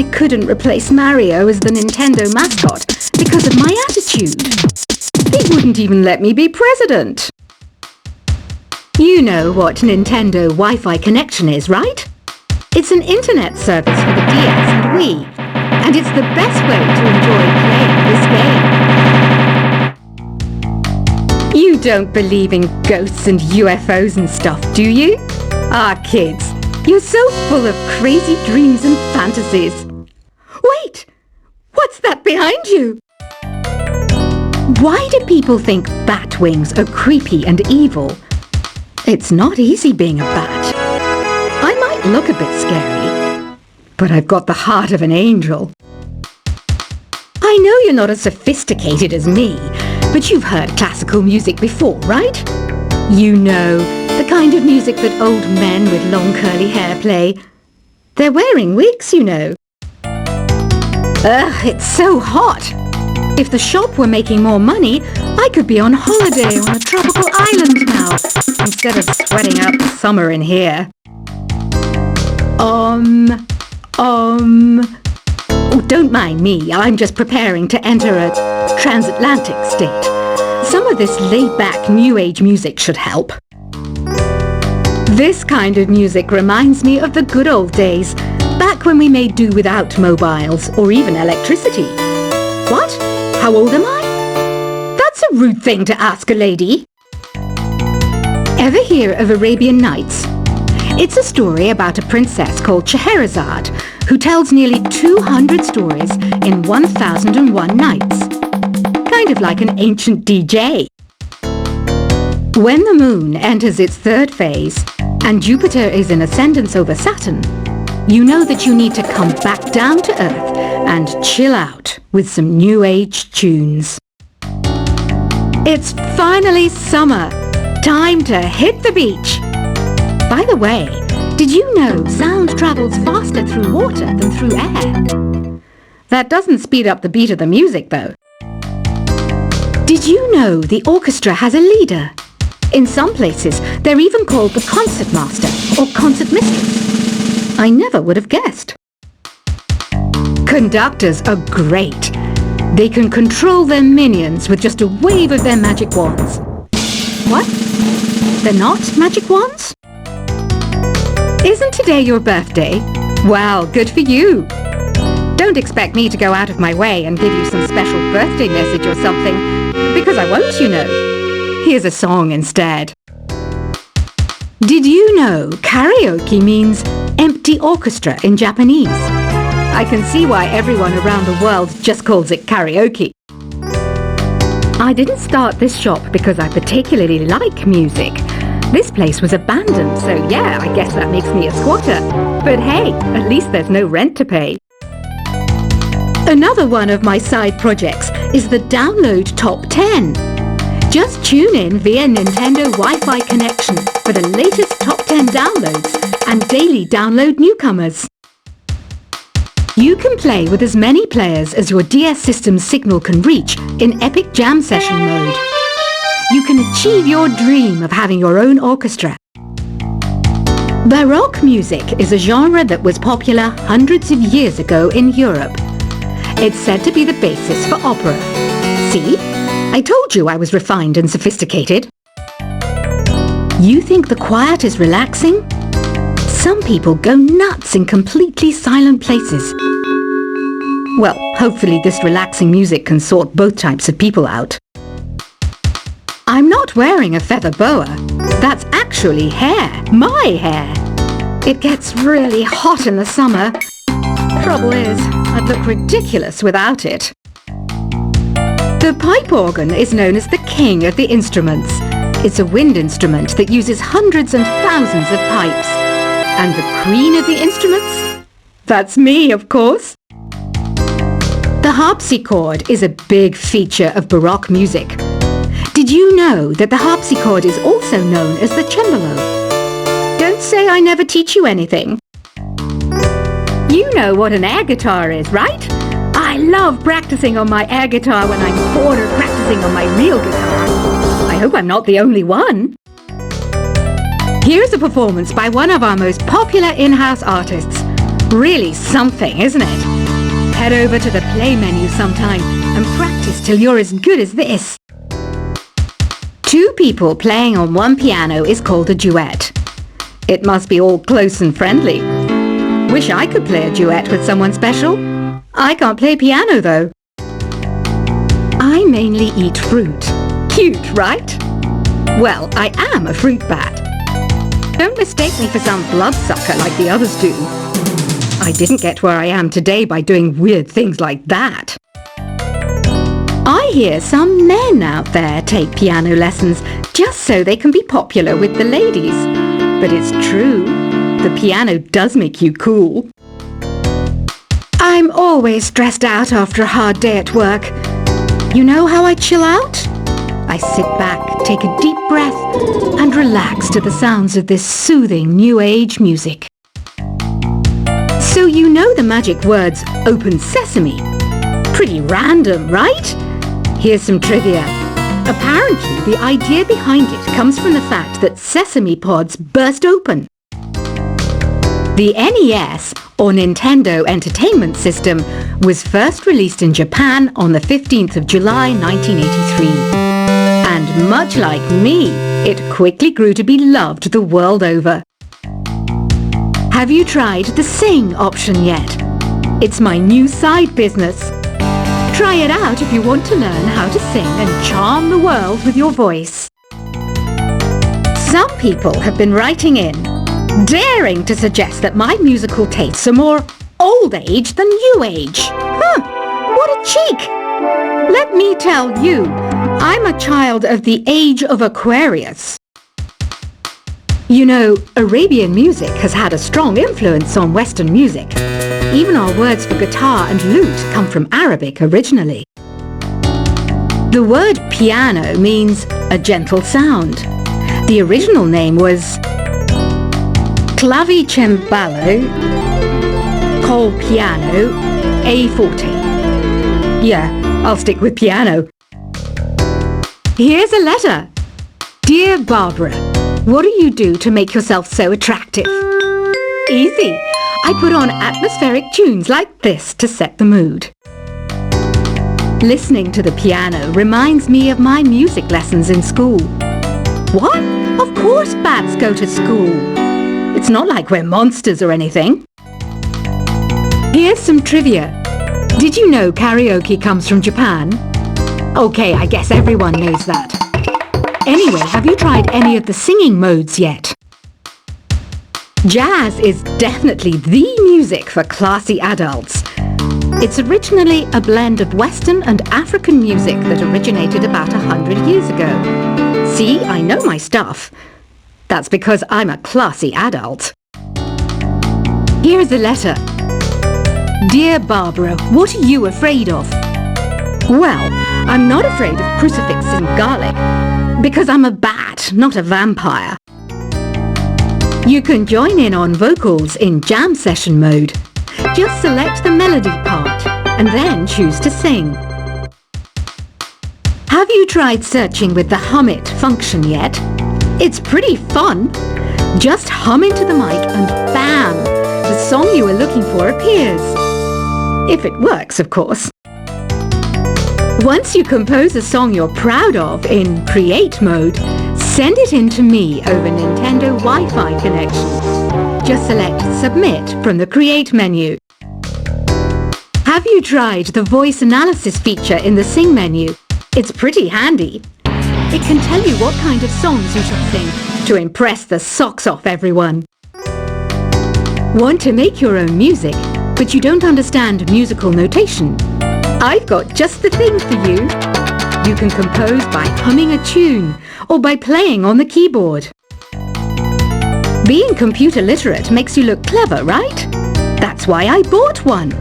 I couldn't replace Mario as the Nintendo mascot because of my attitude. They wouldn't even let me be president. You know what Nintendo Wi-Fi connection is, right? It's an internet service for the DS and Wii, and it's the best way to enjoy playing this game. You don't believe in ghosts and UFOs and stuff, do you? Ah, kids, you're so full of crazy dreams and fantasies. Wait! What's that behind you? Why do people think bat wings are creepy and evil? It's not easy being a bat. I might look a bit scary, but I've got the heart of an angel. I know you're not as sophisticated as me, but you've heard classical music before, right? You know, the kind of music that old men with long curly hair play. They're wearing wigs, you know. Ugh, it's so hot. If the shop were making more money, I could be on holiday on a tropical island now, instead of sweating out the summer in here. Oh, don't mind me, I'm just preparing to enter a transatlantic state. Some of this laid-back New Age music should help. This kind of music reminds me of the good old days, back when we made do without mobiles or even electricity. What? How old am I? That's a rude thing to ask a lady. Ever hear of Arabian Nights? It's a story about a princess called Scheherazade, who tells nearly 200 stories in 1001 nights. Kind of like an ancient DJ. When the moon enters its third phase, and Jupiter is in ascendance over Saturn, you know that you need to come back down to Earth and chill out with some New Age tunes. It's finally summer. Time to hit the beach. By the way, did you know sound travels faster through water than through air? That doesn't speed up the beat of the music, though. Did you know the orchestra has a leader? In some places, they're even called the concert master or concert mistress. I never would have guessed. Conductors are great. They can control their minions with just a wave of their magic wands. What? They're not magic wands? Isn't today your birthday? Well, good for you. Don't expect me to go out of my way and give you some special birthday message or something, because I won't, you know. Here's a song instead. Did you know karaoke means empty orchestra in Japanese? I can see why everyone around the world just calls it karaoke. I didn't start this shop because I particularly like music. This place was abandoned, so yeah, I guess that makes me a squatter. But hey, at least there's no rent to pay. Another one of my side projects is the Download Top 10. Just tune in via Nintendo Wi-Fi connection for the latest top 10 downloads and daily download newcomers. You can play with as many players as your DS system's signal can reach in Epic Jam Session mode. You can achieve your dream of having your own orchestra. Baroque music is a genre that was popular hundreds of years ago in Europe. It's said to be the basis for opera. See? I told you I was refined and sophisticated. You think the quiet is relaxing? Some people go nuts in completely silent places. Well, hopefully this relaxing music can sort both types of people out. I'm not wearing a feather boa. That's actually hair. My hair. It gets really hot in the summer. Trouble is, I'd look ridiculous without it. The pipe organ is known as the king of the instruments. It's a wind instrument that uses hundreds and thousands of pipes. And the queen of the instruments? That's me, of course. The harpsichord is a big feature of Baroque music. Did you know that the harpsichord is also known as the cembalo? Don't say I never teach you anything. You know what an air guitar is, right? I love practicing on my air guitar when I'm bored of practicing on my real guitar. I hope I'm not the only one. Here's a performance by one of our most popular in-house artists. Really something, isn't it? Head over to the play menu sometime and practice till you're as good as this. Two people playing on one piano is called a duet. It must be all close and friendly. Wish I could play a duet with someone special. I can't play piano though. I mainly eat fruit. Cute, right? Well, I am a fruit bat. Don't mistake me for some bloodsucker like the others do. I didn't get where I am today by doing weird things like that. I hear some men out there take piano lessons just so they can be popular with the ladies. But it's true, the piano does make you cool. I'm always stressed out after a hard day at work. You know how I chill out? I sit back, take a deep breath, and relax to the sounds of this soothing new age music. So you know the magic words "open sesame"? Pretty random, right? Here's some trivia. Apparently, the idea behind it comes from the fact that sesame pods burst open. The NES, or Nintendo Entertainment System, was first released in Japan on the 15th of July 1983. And much like me, it quickly grew to be loved the world over. Have you tried the Sing option yet? It's my new side business. Try it out if you want to learn how to sing and charm the world with your voice. Some people have been writing in, daring to suggest that my musical tastes are more old age than new age. What a cheek! Let me tell you, I'm a child of the age of Aquarius. You know, Arabian music has had a strong influence on Western music. Even our words for guitar and lute come from Arabic originally. The word piano means a gentle sound. The original name was clavicembalo col piano a forte. Yeah, I'll stick with piano. Here's a letter. Dear Barbara, what do you do to make yourself so attractive? Easy. I put on atmospheric tunes like this to set the mood. Listening to the piano reminds me of my music lessons in school. What? Of course bats go to school. It's not like we're monsters or anything. Here's some trivia. Did you know karaoke comes from Japan? Okay, I guess everyone knows that. Anyway, have you tried any of the singing modes yet? Jazz is definitely the music for classy adults. It's originally a blend of Western and African music that originated about 100 years ago. See, I know my stuff. That's because I'm a classy adult. Here's a letter. Dear Barbara, what are you afraid of? Well, I'm not afraid of crucifix and garlic, because I'm a bat, not a vampire. You can join in on vocals in jam session mode. Just select the melody part and then choose to sing. Have you tried searching with the Hum It function yet? It's pretty fun. Just hum into the mic and bam! The song you were looking for appears. If it works, of course. Once you compose a song you're proud of in Create mode, send it in to me over Nintendo Wi-Fi connection. Just select Submit from the Create menu. Have you tried the voice analysis feature in the Sing menu? It's pretty handy. It can tell you what kind of songs you should sing to impress the socks off everyone. Want to make your own music, but you don't understand musical notation? I've got just the thing for you. You can compose by humming a tune or by playing on the keyboard. Being computer literate makes you look clever, right? That's why I bought one.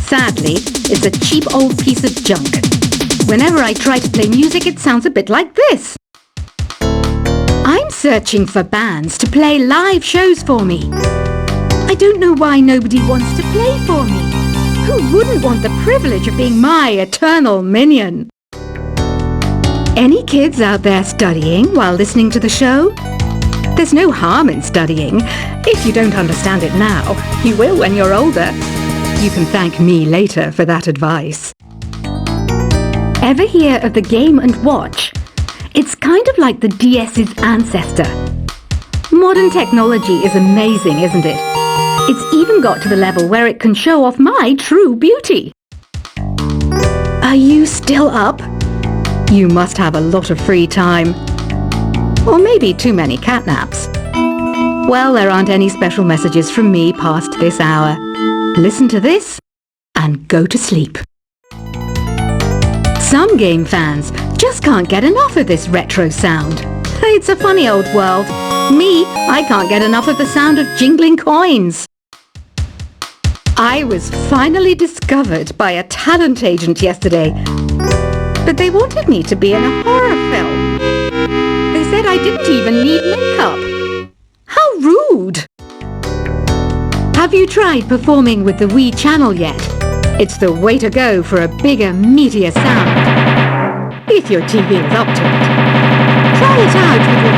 Sadly, it's a cheap old piece of junk. Whenever I try to play music, it sounds a bit like this. I'm searching for bands to play live shows for me. I don't know why nobody wants to play for me. Who wouldn't want the privilege of being my eternal minion? Any kids out there studying while listening to the show? There's no harm in studying. If you don't understand it now, you will when you're older. You can thank me later for that advice. Ever hear of the Game & Watch? It's kind of like the DS's ancestor. Modern technology is amazing, isn't it? It's even got to the level where it can show off my true beauty. Are you still up? You must have a lot of free time. Or maybe too many catnaps. Well, there aren't any special messages from me past this hour. Listen to this and go to sleep. Some game fans just can't get enough of this retro sound. It's a funny old world. Me, I can't get enough of the sound of jingling coins. I was finally discovered by a talent agent yesterday, but they wanted me to be in a horror film. They said I didn't even need makeup. How rude! Have you tried performing with the Wii channel yet? It's the way to go for a bigger, meatier sound. If your TV is up to it. Try it out with your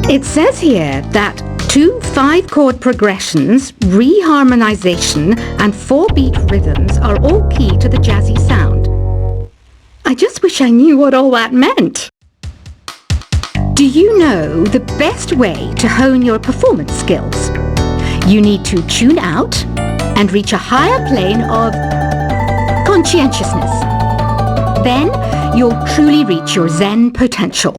friends. It says here that 2 5-chord progressions, reharmonization, and 4-beat rhythms are all key to the jazzy sound. I just wish I knew what all that meant. Do you know the best way to hone your performance skills? You need to tune out and reach a higher plane of conscientiousness. Then you'll truly reach your Zen potential.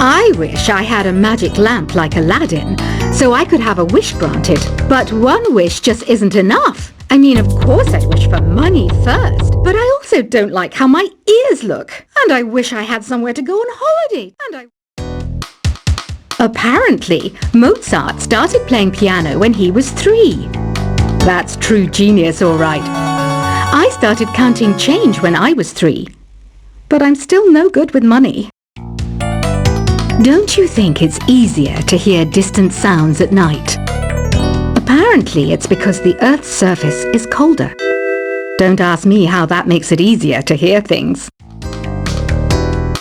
I wish I had a magic lamp like Aladdin, so I could have a wish granted. But one wish just isn't enough. I mean, of course I'd wish for money first, but I also don't like how my ears look. And I wish I had somewhere to go on holiday. Apparently, Mozart started playing piano when he was 3. That's true genius, all right. I started counting change when I was 3. But I'm still no good with money. Don't you think it's easier to hear distant sounds at night? Apparently, it's because the Earth's surface is colder. Don't ask me how that makes it easier to hear things.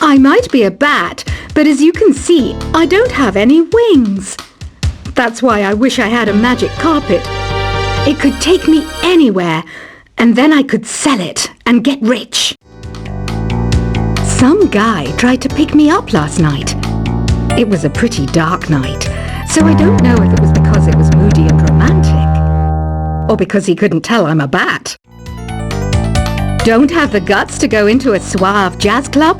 I might be a bat, but as you can see, I don't have any wings. That's why I wish I had a magic carpet. It could take me anywhere, and then I could sell it and get rich. Some guy tried to pick me up last night. It was a pretty dark night, so I don't know if it was because it was moody and romantic, or because he couldn't tell I'm a bat. Don't have the guts to go into a suave jazz club?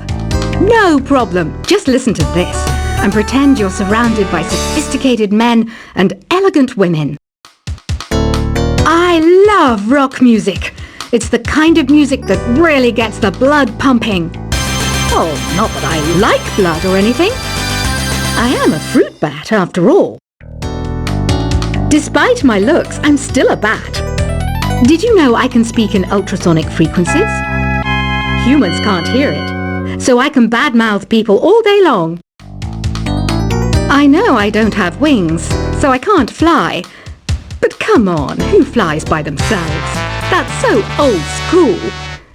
No problem, just listen to this and pretend you're surrounded by sophisticated men and elegant women. I love rock music. It's the kind of music that really gets the blood pumping. Oh, not that I like blood or anything. I am a fruit bat, after all. Despite my looks, I'm still a bat. Did you know I can speak in ultrasonic frequencies? Humans can't hear it, so I can badmouth people all day long. I know I don't have wings, so I can't fly. But come on, who flies by themselves? That's so old school.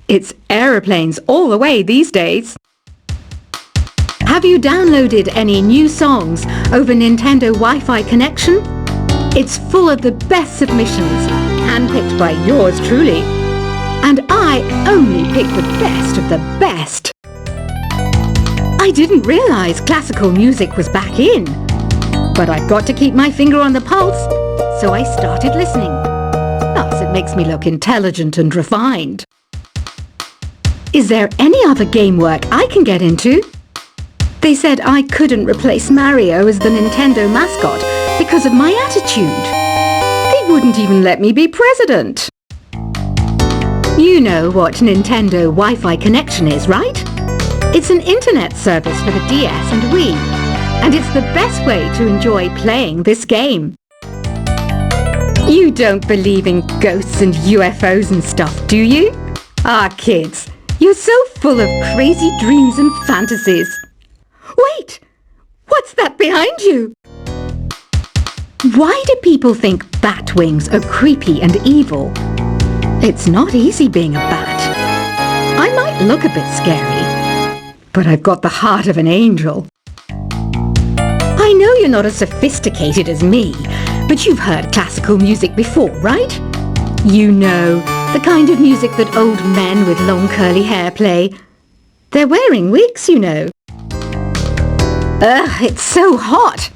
It's aeroplanes all the way these days. Have you downloaded any new songs over Nintendo Wi-Fi connection? It's full of the best submissions, handpicked by yours truly. And I only pick the best of the best. I didn't realize classical music was back in. But I've got to keep my finger on the pulse, so I started listening. Plus, it makes me look intelligent and refined. Is there any other game work I can get into? They said I couldn't replace Mario as the Nintendo mascot because of my attitude. They wouldn't even let me be president. You know what Nintendo Wi-Fi connection is, right? It's an internet service for the DS and Wii, and it's the best way to enjoy playing this game. You don't believe in ghosts and UFOs and stuff, do you? Ah, kids, you're so full of crazy dreams and fantasies. Wait! What's that behind you? Why do people think bat wings are creepy and evil? It's not easy being a bat. I might look a bit scary, but I've got the heart of an angel. I know you're not as sophisticated as me, But you've heard classical music before, right? You know, the kind of music that old men with long curly hair play. They're wearing wigs, you know. Ugh, it's so hot.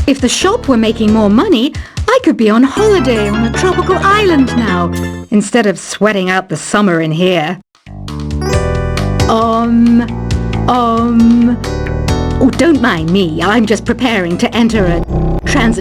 If the shop were making more money, I could be on holiday on a tropical island now, instead of sweating out the summer in here. Oh, don't mind me. I'm just preparing to enter a transit